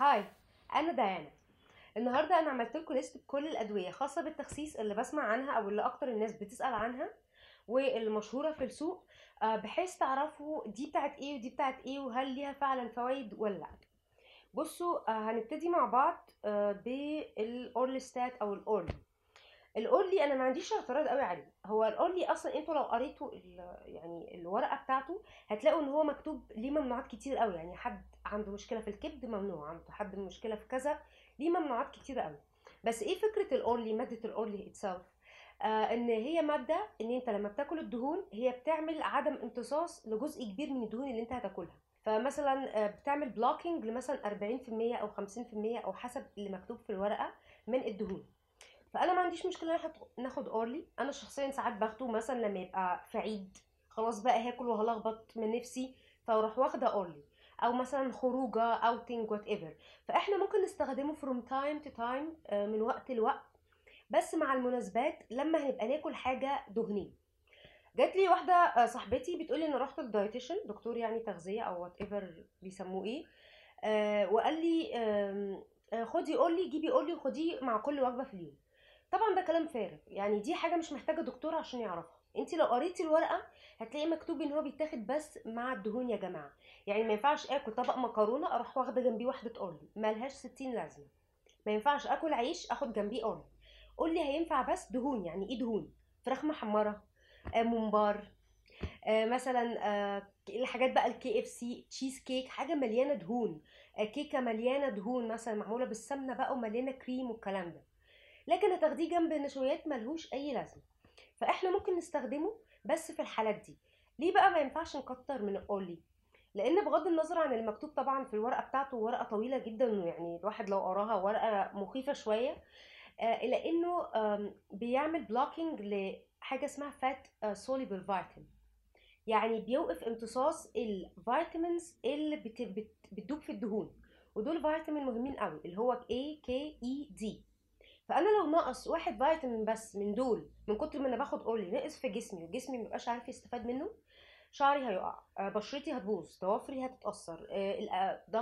هاي، انا ديانا. النهارده انا عملت لكم ليست بكل الادويه خاصه بالتخسيس اللي بسمع عنها او اللي اكتر الناس بتسال عنها والمشهوره في السوق، بحيث تعرفوا دي بتاعت ايه ودي بتاعت ايه وهل ليها فعلا فوائد ولا لا. بصوا، هنبتدي مع بعض بالاورليستات او الاورلي. الاورلي انا ما عنديش اعتراض قوي عليه. هو الاورلي اصلا انتوا لو قريتوا يعني الورقه بتاعته هتلاقوا ان هو مكتوب ليه ممنوعات كتير قوي. يعني حد عنده مشكله في الكبد ممنوع، عنده حد مشكله في كذا، ليه ممنوعات كتير قوي. بس ايه فكره الاورلي؟ ماده الاورلي اتسلف ان هي ماده ان انت لما بتاكل الدهون هي بتعمل عدم امتصاص لجزء كبير من الدهون اللي انت هتاكلها. فمثلا بتعمل بلوكينج لمثلا 40% او 50% او حسب اللي مكتوب في الورقه من الدهون. فانا ما عنديش مشكله ناخد اورلي. انا شخصيا ساعات باخده مثلا لما يبقى في عيد، خلاص بقى هاكل وهلخبط من نفسي فاروح واخده اورلي، او مثلا خروجه اوتنج وات ايفر. فاحنا ممكن نستخدمه from time to time، من وقت لوقت، بس مع المناسبات لما هنبقى ناكل حاجه دهنيه. جات لي واحده صاحبتي بتقول لي انا رحت للدايتيشن، دكتور يعني تغذيه او وات ايفر بيسموه ايه، وقال لي خدي اورلي، جيبي اورلي وخديه مع كل وجبه في اليوم. طبعا ده كلام فارغ، يعني دي حاجه مش محتاجه دكتور عشان يعرفها. انت لو قريتي الورقه هتلاقي مكتوب ان هو بيتاخد بس مع الدهون يا جماعه. يعني ما ينفعش اكل طبق مكرونه اروح واخده جنبيه واحده اورلي، ملهاش 60 لازمه. ما ينفعش اكل عيش اخد جنبيه اورلي. اورلي هينفع بس دهون. يعني ايه دهون؟ فراخ محمره، ممبار، مثلا الحاجات بقى الكي اف سي، تشيز كيك، حاجه مليانه دهون، كيكه مليانه دهون مثلا معموله بالسمنه بقى ومليانه كريم والكلام ده. لكن هتاخديه جنب النشويات ملهوش اي لازمه. فاحنا ممكن نستخدمه بس في الحالات دي. ليه بقى ما ينفعش نكتر من الاورلي؟ لان بغض النظر عن المكتوب طبعا في الورقه بتاعته، ورقه طويله جدا يعني الواحد لو قراها ورقه مخيفه شويه، الا انه بيعمل بلوكينج لحاجه اسمها فات سوليبل فيتامين. يعني بيوقف امتصاص الفيتامينز اللي بتدوب في الدهون، ودول فيتامين مهمين قوي اللي هو A K E D. فانا لو نقص واحد فيتامين بس من دول من كتر ما انا باخد اورلي، نقص في جسمي وجسمي مبقاش عارف يستفاد منه، شعري هيقع، بشرتي هتبوظ، ضوافري هتتاثر،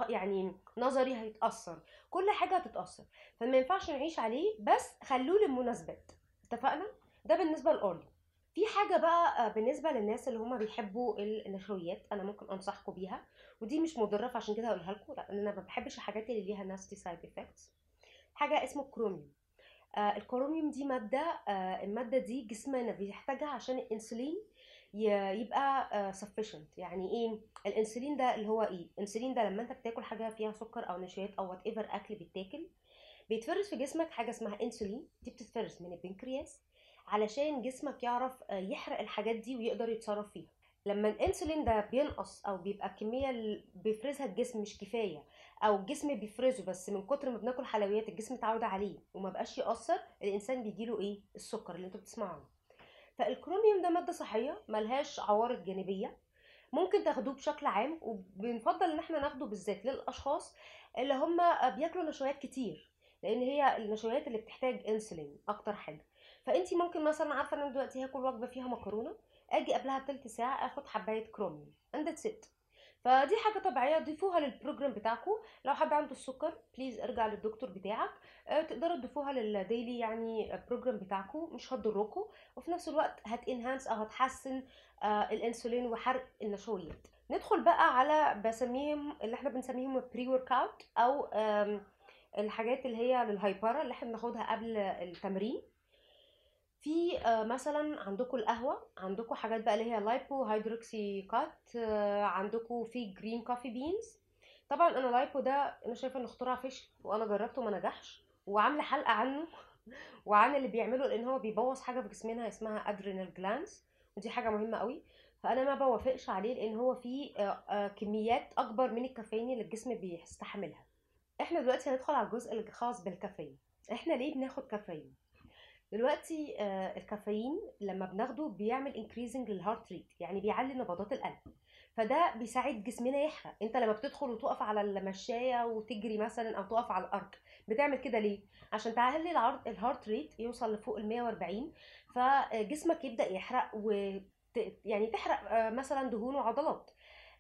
يعني نظري هيتاثر، كل حاجه هتتاثر. فما ينفعش نعيش عليه، بس خلوه للمناسبات. اتفقنا؟ ده بالنسبه للاورلي. في حاجه بقى بالنسبه للناس اللي هم بيحبوا النشويات، انا ممكن انصحكم بيها، ودي مش مضره فعشان كده هقولها لكم، لان انا ما بحبش الحاجات اللي ليها ناستي سايد افكتس. حاجه اسمه كروميوم. الكروميوم دي مادة، المادة دي جسمنا بيحتاجها عشان الانسولين يبقى sufficient. يعني ايه الانسولين ده؟ اللي هو ايه الانسولين ده؟ لما انت بتاكل حاجة فيها سكر او نشويات او وات ايفر اكل بيتاكل، بيتفرز في جسمك حاجة اسمها انسولين. دي بتتفرز من البنكرياس علشان جسمك يعرف يحرق الحاجات دي ويقدر يتصرف فيها. لما الانسولين ده بينقص او بيبقى الكميه اللي بيفرزها الجسم مش كفايه، او الجسم بيفرزه بس من كتر ما بناكل حلويات الجسم اتعود عليه وما بقاش يأثر، الانسان بيجيله ايه؟ السكر اللي انتوا بتسمعوا عنه. فالكروميوم ده ماده صحيه ملهاش عوارض جانبيه، ممكن تاخدوه بشكل عام، وبنفضل ان احنا ناخده بالذات للاشخاص اللي هم بياكلوا نشويات كتير، لان هي النشويات اللي بتحتاج انسولين اكتر حاجه. فانتي ممكن مثلا، عارفه ان انا دلوقتي هاكل وجبه فيها مكرونه، اجي قبلها بتلت ساعه اخد حبايه كروميوم اند ذاتس ات. فدي حاجه طبيعيه ضيفوها للبروجرام بتاعكم. لو حد عنده السكر بليز ارجع للدكتور بتاعك، تقدروا تضيفوها للديلي يعني بروجرام بتاعكم، مش هتضركم، وفي نفس الوقت هتنهانس او هتحسن الانسولين وحرق النشويات. ندخل بقى على بسميهم اللي احنا بنسميهم بري ورك اوت، او الحاجات اللي هي للهايبره اللي احنا بناخدها قبل التمرين. في مثلا عندكم القهوه، عندكم حاجات بقى اللي هي لايبو هيدروكسي كات، عندكم في جرين كوفي بينز. طبعا انا لايبو ده انا شايفه انه اختراع فشل، وانا جربته ما نجحش، وعامله حلقه عنه وعن اللي بيعمله، لان هو بيبوظ حاجه في جسمنا اسمها ادرينال جلانس، ودي حاجه مهمه قوي. فانا ما بوافقش عليه لان هو فيه كميات اكبر من الكافيين اللي الجسم بيستحملها. احنا دلوقتي هندخل على الجزء الخاص بالكافيين. احنا ليه بناخد كافيين دلوقتي؟ الكافيين لما بناخده بيعمل انكريزنج للهارت ريت، يعني بيعلي نبضات القلب، فده بيساعد جسمنا يحرق. انت لما بتدخل وتقف على المشايه وتجري مثلا او تقف على الارك، بتعمل كده ليه؟ عشان تعلي الهارت ريت يوصل لفوق ال 140، فجسمك يبدا يحرق يعني تحرق مثلا دهون وعضلات.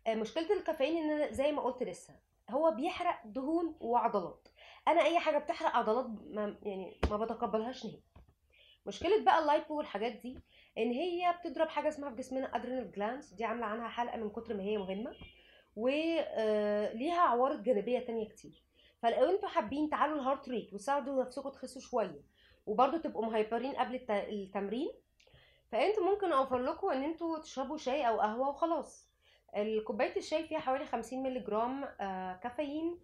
مشكله الكافيين ان زي ما قلت لسه هو بيحرق دهون وعضلات. انا اي حاجه بتحرق عضلات ما يعني ما بتقبلهاش نهائي. مشكله بقى اللايبو والحاجات دي ان هي بتضرب حاجه اسمها في جسمنا ادرينال جلانس، دي عامله عنها حلقه من كتر ما هي مهمه، وليها عوارض جانبيه تانية كتير. فلو انتوا حابين تعالوا الهارت ريت وتساعدوا نفسكم تخسوا شويه وبرضه تبقوا مهيبرين قبل التمرين، فانتوا ممكن اوفر لكم ان انتوا تشربوا شاي او قهوه وخلاص. كوبايه الشاي فيها حوالي 50 مللي جرام كافيين،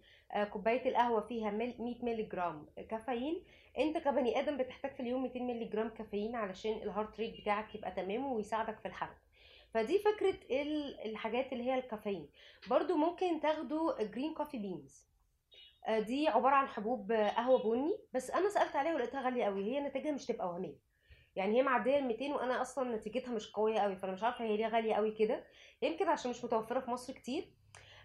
كوبايه القهوه فيها 100 مللي جرام كافيين. انت كبني ادم بتحتاج في اليوم 200 مللي جرام كافيين علشان الهارت ريت بتاعك يبقى تمام ويساعدك في الحرق. فدي فكره الحاجات اللي هي الكافيين. برضو ممكن تاخدوا جرين كوفي بينز، دي عباره عن حبوب قهوه بني، بس انا سالت عليها ولقيتها غاليه قوي، هي نتيجه مش تبقى وهميه. يعني هي معديه ال 200 وانا اصلا نتيجتها مش قويه قوي، فانا مش عارفه هي ليه غاليه قوي كده. يمكن عشان مش متوفره في مصر كتير.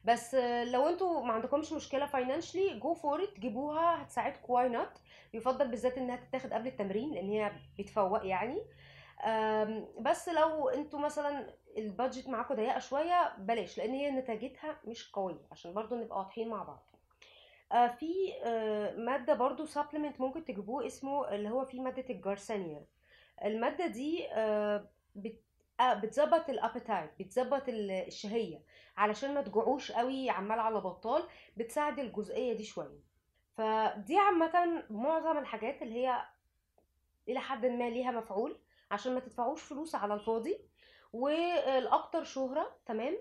بس لو انتوا ما عندكمش مشكله فاينانشلي جو فور ات، جيبوها هتساعدكم، واي نوت. يفضل بالذات انها تتاخد قبل التمرين لان هي بتفوق يعني. بس لو انتوا مثلا البادجت معاكم ضيقه شويه بلاش، لان هي نتيجتها مش قويه، عشان برضو نبقى واضحين مع بعض. في ماده برضو سبلمنت ممكن تجيبوه، اسمه اللي هو فيه ماده الجارسينيا. المادة دي بتظبط الابيتايت، بتظبط الشهية علشان ما تجوعوش قوي عمال على بطال، بتساعد الجزئية دي شوية. فدي عامة معظم الحاجات اللي هي إلى حد ما ليها مفعول، عشان ما تدفعوش فلوس على الفاضي. والأكتر شهرة، تمام.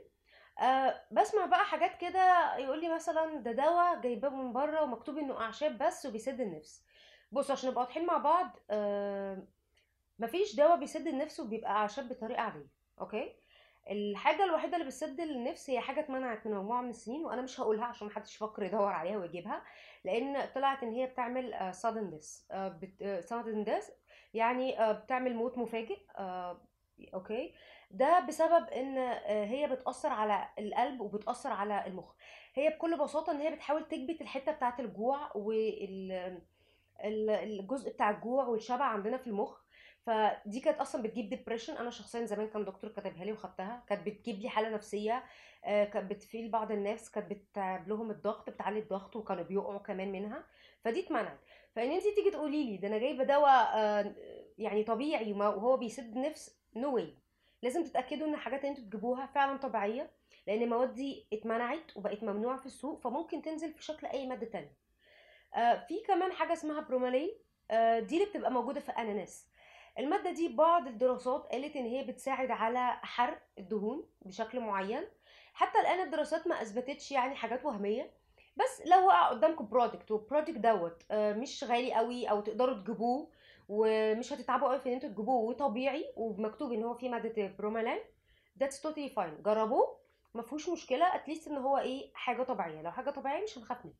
بسمع بقى حاجات كده يقول لي مثلا ده دواء جايباه من بره ومكتوب انه اعشاب بس وبيسد النفس. بص عشان نبقى واضحين مع بعض، مفيش دواء بيسد النفس وبيبقى اعشاب بطريقه عاديه. اوكي. الحاجه الوحيده اللي بتسد النفس هي حاجه اتمنعت من مجموعه من السنين، وانا مش هقولها عشان محدش يفكر يدور عليها ويجيبها، لان طلعت ان هي بتعمل sudden death. sudden death يعني بتعمل موت مفاجئ. اوكي. ده بسبب ان هي بتاثر على القلب وبتاثر على المخ. هي بكل بساطه ان هي بتحاول تكبت الحته بتاعه الجوع الجزء بتاع الجوع والشبع عندنا في المخ. فدي كانت اصلا بتجيب ديبريشن. انا شخصيا زمان كان دكتور كاتبها لي وخدتها، كانت بتجيب لي حاله نفسيه. كانت بتفيل بعض الناس، كانت بتعب لهم الضغط، بتعلي الضغط، وكانوا بيقعوا كمان منها. فدي اتمنعت. فان انت تيجي تقولي لي ده انا جايبه دواء يعني طبيعي وهو بيسد نفس، نو واي. لازم تتاكدوا ان الحاجات اللي انتوا بتجيبوها فعلا طبيعيه، لان المواد دي اتمنعت وبقت ممنوعه في السوق، فممكن تنزل في شكل اي ماده تانية. في كمان حاجه اسمها برومالين، دي اللي بتبقى موجوده في الاناناس. الماده دي بعض الدراسات قالت ان هي بتساعد على حرق الدهون بشكل معين. حتى الان الدراسات ما اثبتتش يعني حاجات وهميه. بس لو وقع قدامكم برودكت والبرودكت دوت مش غالي قوي او تقدروا تجيبوه ومش هتتعبوا قوي في ان انتوا تجيبوه وطبيعي ومكتوب ان هو فيه ماده برومالين، that's totally fine. جربوه، ما فيهوش مشكله، اتليست ان هو ايه، حاجه طبيعيه. لو حاجه طبيعيه مش هنخاف منها.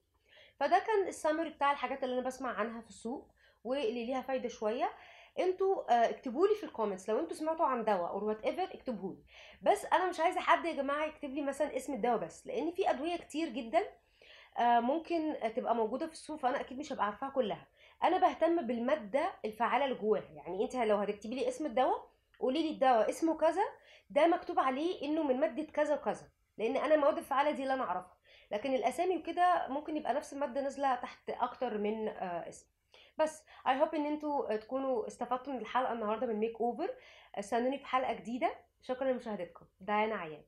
فده كان السامري بتاع الحاجات اللي انا بسمع عنها في السوق واللي ليها فايده شويه. انتوا اكتبوا لي في الكومنتس لو انتوا سمعتوا عن دواء اور وات ايفر، اكتبوا لي. بس انا مش عايزه حد يا جماعه يكتب لي مثلا اسم الدواء بس، لان في ادويه كتير جدا ممكن تبقى موجوده في السوق، فانا اكيد مش هبقى عارفاها كلها. انا بهتم بالماده الفعاله اللي جواها. يعني انت لو هتكتبي لي اسم الدواء، قولي لي الدواء اسمه كذا، ده مكتوب عليه انه من ماده كذا وكذا، لان انا المواد الفعاله دي اللي انا اعرفها. لكن الاسامي وكده ممكن يبقى نفس الماده نازله تحت اكتر من اسم. بس اي هوب ان انتوا تكونوا استفدتوا من الحلقه النهارده من ميك اوفر. استنوني في حلقه جديده. شكرا لمشاهدتكم. ديانا عيان.